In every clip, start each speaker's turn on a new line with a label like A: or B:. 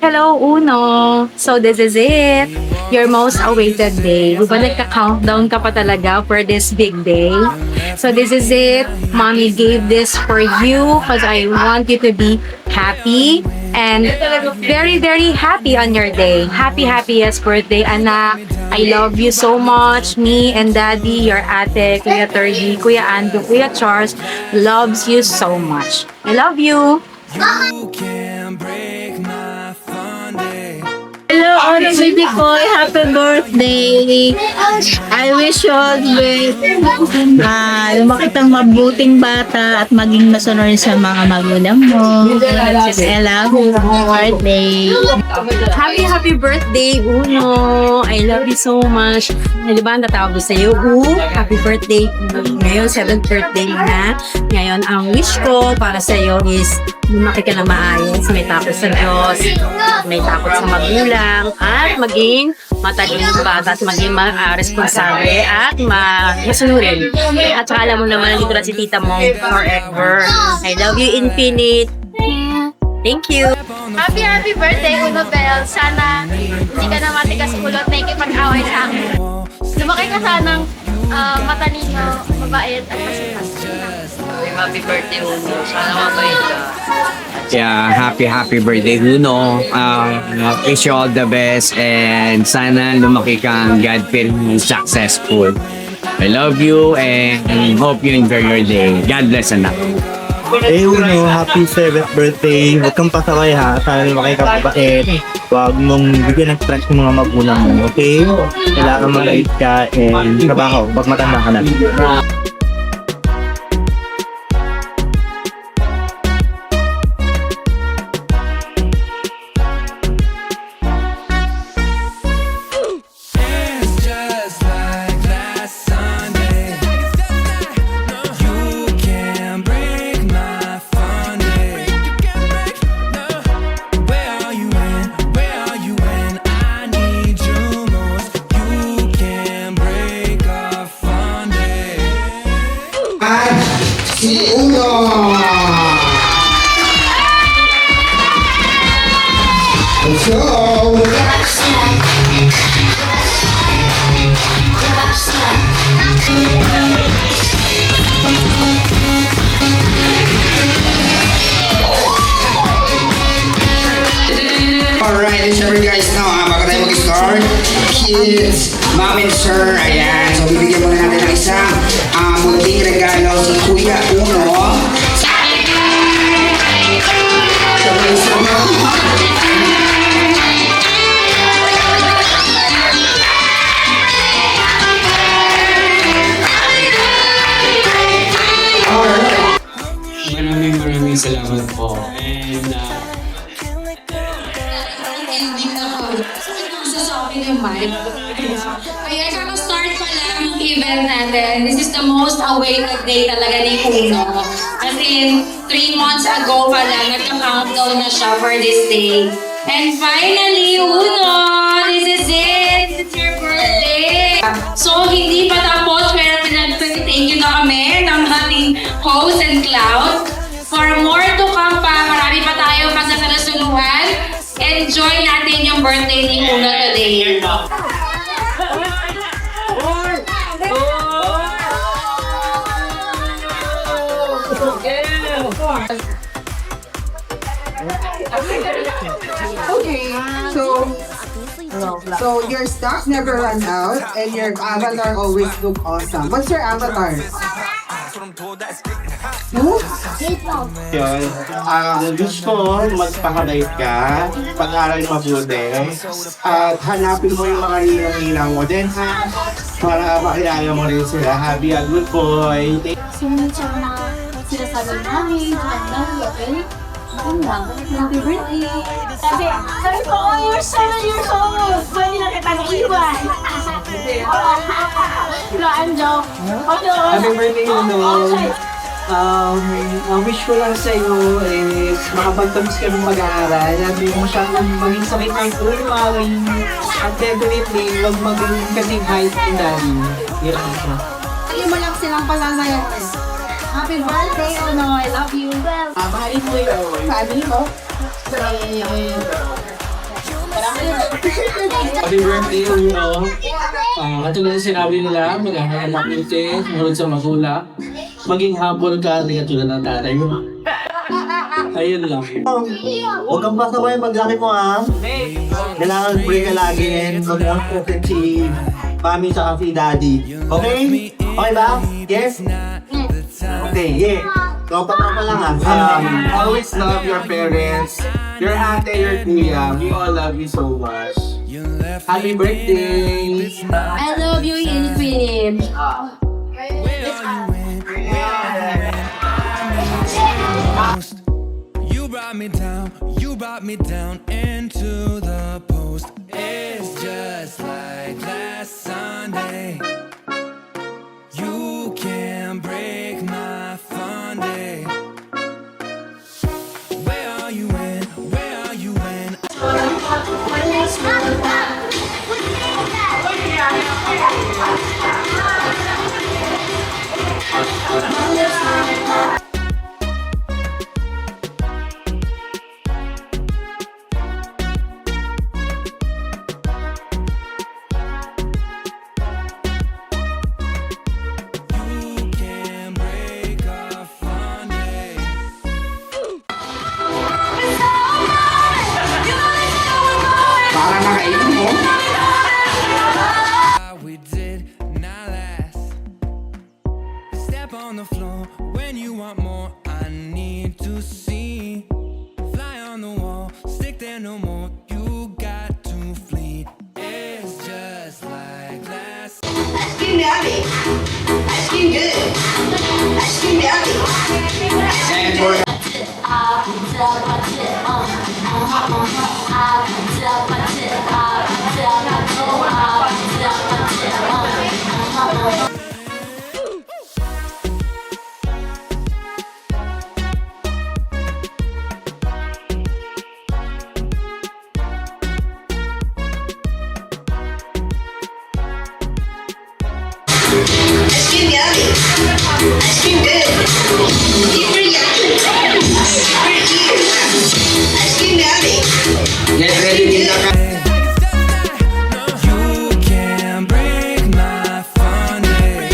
A: Hello, Uno! So, this is it. Your most awaited day. Di ba nagka-countdown ka pa talaga for this big day? So, this is it. Mommy gave this for you because I want you to be happy and very, very happy on your day. Happy, happiest birthday, anak. I love you so much. Me and Daddy, your ate, Kuya Tergy, Kuya Ando, Kuya Charles loves you so much. I love you.
B: You can break my fun day.
C: Hello, Ono Baby Koy. Happy birthday. I wish you all great. Lumaki kang mabuting bata at maging masunod sa mga magulang mo. I love you. Happy birthday.
A: Happy birthday, Uno! I love you so much. Di ba, natawag ko sa'yo, happy birthday. Ngayon, 7th birthday na. Ngayon, ang wish ko para sa'yo is lumaki ka na maayos, may takot sa Diyos, may takot sa magulang, at maging matalinong bata at maging responsable at masunurin. At saka alam mo naman, nandito na si tita mo forever. I love you, Infinite. Thank you.
D: Happy birthday, Uno Bell. Sana hindi ka na matigas ulot na ikipag-away sa akin. Lumaki ka sanang matalino, mabait, at masipas.
E: Happy birthday, Uno. Sana mabait ka.
F: Yeah, happy birthday, Uno. Wish you all the best and sana lumaki kang God-fearing and successful. I love you and hope you enjoy your day. God bless, anak.
G: Hey Uno, happy 7th birthday. Huwag kang pasaway ha. Sana lumaki ka mabait. Huwag mong bigyan ng stress ng mga magulang mo, okay? Kailangan mabait ka and trabaho pag matanda ka na.
B: It's just like last Sunday. You can break my fun day. Where are you when? Where are you when I need you most? You can break a fun day.
H: Si Uno! Let's go! Alright, let's start guys now. Bago tayo mag-start, kids, mom and sir, ayan. So, bibigyan muna natin ng isang munting regalo si Kuya Uno. Sabay-sabay.
F: Maraming salamat po. And
I: Kaya kaka-start pa lang yung event natin. This is the most awaited day talaga ni Uno. As in, 3 months ago pa lang, nagka-countdown na siya for this day. And finally, Uno! This is it! It's your birthday! So, hindi pa tapos, pero pinag-thank you na kami ng ating host and cloud. For more to come pa, marami pa tayo kasasalasuluhan. Enjoy natin yung birthday ni Uno today.
J: Okay, so your stock never run out and your avatar always look awesome. What's your avatar? No?
G: Yun, wish ko magpakabait ka, pag-aral mabuti, at hanapin mo yung mga ninang mo din ha, para makilala mo rin sila. Happy and good boy.
D: Sumunod siya na sinasabi namin, okay? Happy birthday! Sabi ko, oh, you're 7 years old! Pwede na kita naiwan! No, I'm joke.
K: Happy birthday, Uno! Ang wish ko lang sa iyo is makapagtapos ka ng mag-aaral. Sabi mo siya maging sakit ng ulo, at definitely, wag maging kasing height ni Daddy. Yun ang siya.
J: Lagi mo lang silang pasasayaw. Happy birthday, Uno! I love you. Mahalin mo yung family mo.
K: Happy birthday, Uno. Katulad ng sinabi nila, mag-aral mabuti, sumunod sa magulang. Maging humble ka, hindi katulad ng tatay mo. Ayun lang.
G: Huwag kang pasaway paglaki mo ha. Kailangan pray ka lagi and mag-protect si mami sa si daddy. Okay? Okay ba? Yes? Okay, yeah. So, patama lang ha. Always love your parents, your ate, your kuya. We all love you so much. Happy birthday!
I: I love you, Infinite.
B: You brought me down into the post. It's just like last Sunday. You can't break my fun day. Where are you when? Where are you when? You can't break our fun day.
H: Para nakainom mo.
B: We did not last. Step on the floor when you want more. I need to see. Fly on the wall, stick there no more. You got to flee. It's just like last.
H: Ice cream daddy. Ice cream good. Ice cream daddy. And for ice cream daddy. Ice cream good. Super yummy. Super cute. Ice cream daddy. Get ready, Tita Ka.
B: You can't break my fun day.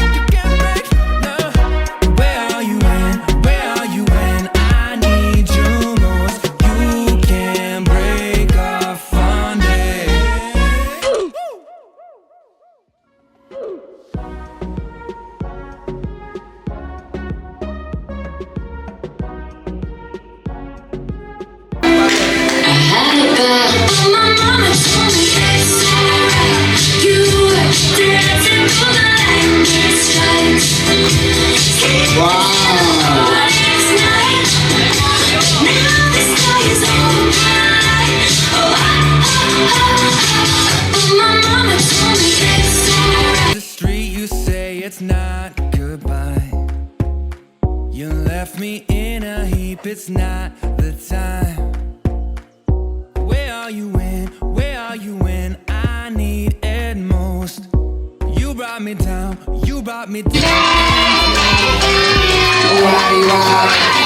B: Where are you when? Where are you when I need you most? You can't break our fun day. The street you say it's not goodbye. You left me in a heap, it's not the time. Where are you when? Where are you when I need it most? You brought me down, you brought me down.
H: Wow.